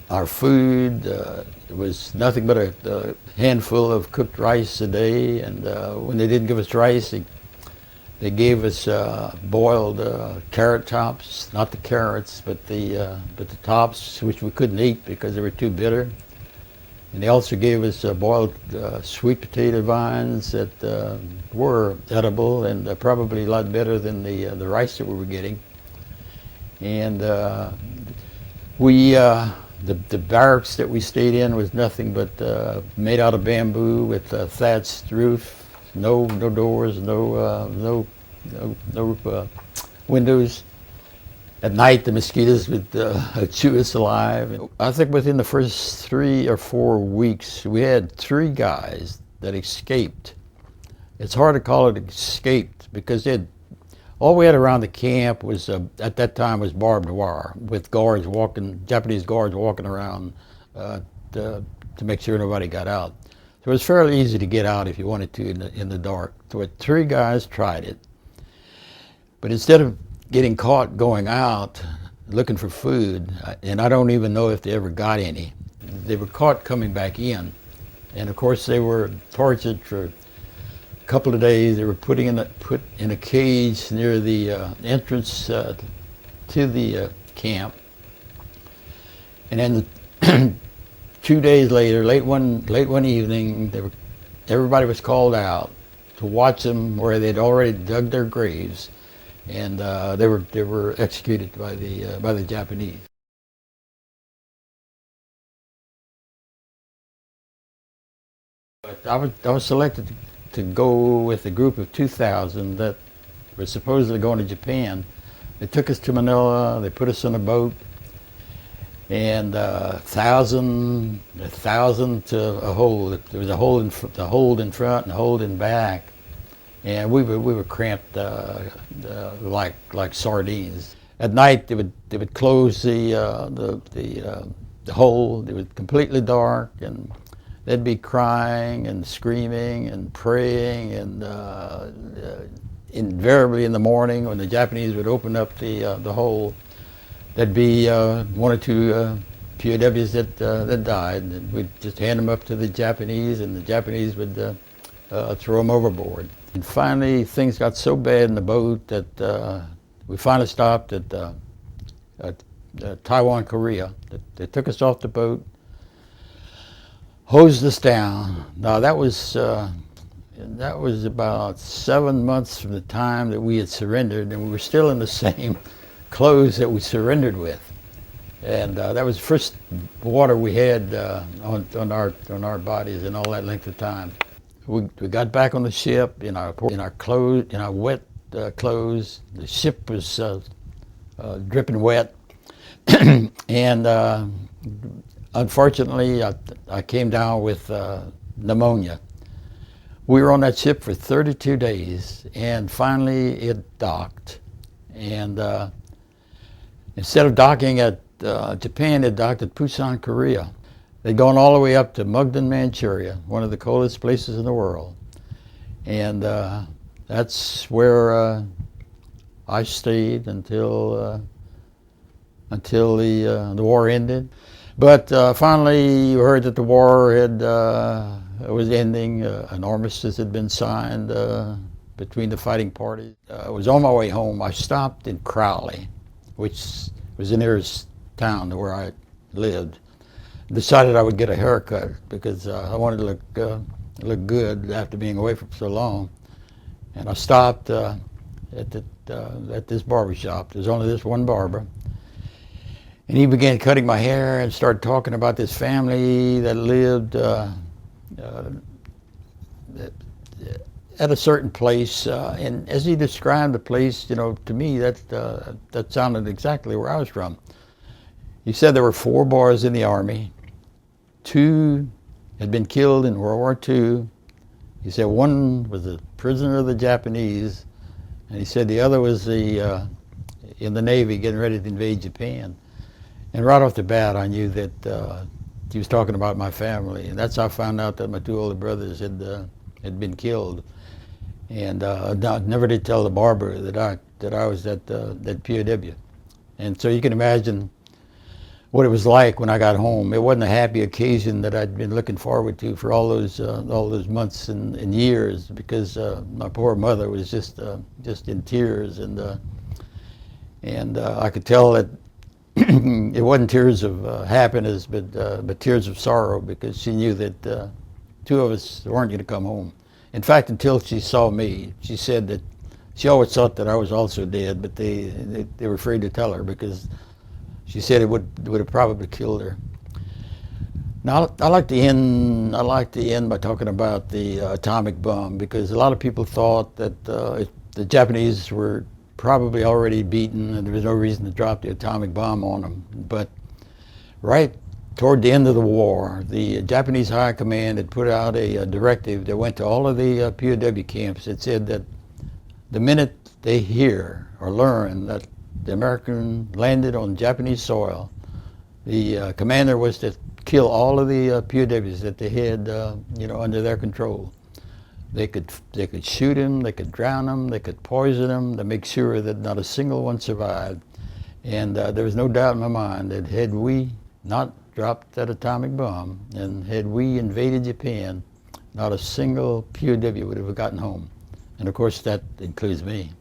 Our food was nothing but a handful of cooked rice a day, and when they didn't give us rice, they gave us boiled carrot tops, not the carrots, but the tops, which we couldn't eat because they were too bitter. And they also gave us boiled sweet potato vines that were edible and probably a lot better than the rice that we were getting. And the barracks that we stayed in was nothing but made out of bamboo with a thatched roof, no doors, no windows. At night, the mosquitoes would chew us alive. I think within the first 3 or 4 weeks, we had 3 guys that escaped. It's hard to call it escaped because all we had around the camp was, at that time, was barbed wire with guards Japanese guards walking around to make sure nobody got out. So it was fairly easy to get out if you wanted to in the dark. So 3 guys tried it. But instead of getting caught going out looking for food, and I don't even know if they ever got any, they were caught coming back in. And of course they were tortured for a couple of days. They were put in a cage near the entrance to the camp. And then 2 days later, late one evening, everybody was called out to watch them where they'd already dug their graves, and they were executed by the Japanese. But I was selected to go with a group of 2,000 that were supposedly going to Japan. They took us to Manila. They put us on a boat, and 1,000 to a hold. There was a hold in front and a hold in back. And we were cramped like sardines. At night, they would close the hole. It was completely dark, and they'd be crying and screaming and praying. And invariably in the morning, when the Japanese would open up the hole, there'd be 1 or 2 POWs that died. And we'd just hand them up to the Japanese, and the Japanese would throw them overboard. And finally, things got so bad in the boat that we finally stopped at Taiwan, Korea. They took us off the boat, hosed us down. Now that was about 7 months from the time that we had surrendered, and we were still in the same clothes that we surrendered with. And that was the first water we had on our bodies in all that length of time. We got back on the ship in our clothes, in our wet clothes. The ship was dripping wet, and unfortunately, I came down with pneumonia. We were on that ship for 32 days, and finally it docked. And instead of docking at Japan, it docked at Busan, Korea. They'd gone all the way up to Mukden, Manchuria, one of the coldest places in the world. And that's where I stayed until the war ended. But finally, you heard that the war was ending. An armistice had been signed between the fighting parties. I was on my way home. I stopped in Crowley, which was the nearest town to where I lived. Decided I would get a haircut because I wanted to look good after being away for so long. And I stopped at this barber shop. There's only this one barber. And he began cutting my hair and started talking about this family that lived at a certain place. And as he described the place, to me that sounded exactly where I was from. He said there were 4 boys in the Army. 2 had been killed in World War II. He said one was a prisoner of the Japanese, and he said the other was in the Navy getting ready to invade Japan. And right off the bat, I knew that he was talking about my family, and that's how I found out that my 2 older brothers had been killed. And I never did tell the barber that I was that POW. And so you can imagine what it was like when I got home. It wasn't a happy occasion that I'd been looking forward to for all those months and years, because my poor mother was just in tears, and I could tell that it wasn't tears of happiness, but tears of sorrow, because she knew that two of us weren't going to come home. In fact, until she saw me, she said that she always thought that I was also dead, but they were afraid to tell her, because she said it would have probably killed her. Now, I like to end by talking about the atomic bomb, because a lot of people thought that the Japanese were probably already beaten and there was no reason to drop the atomic bomb on them. But right toward the end of the war, the Japanese High Command had put out a directive that went to all of the POW camps. It said that the minute they hear or learn that the American landed on Japanese soil, the commander was to kill all of the POWs that they had, under their control. They could shoot him, they could drown him, they could poison him to make sure that not a single one survived. And there was no doubt in my mind that had we not dropped that atomic bomb, and had we invaded Japan, not a single POW would have gotten home. And of course that includes me.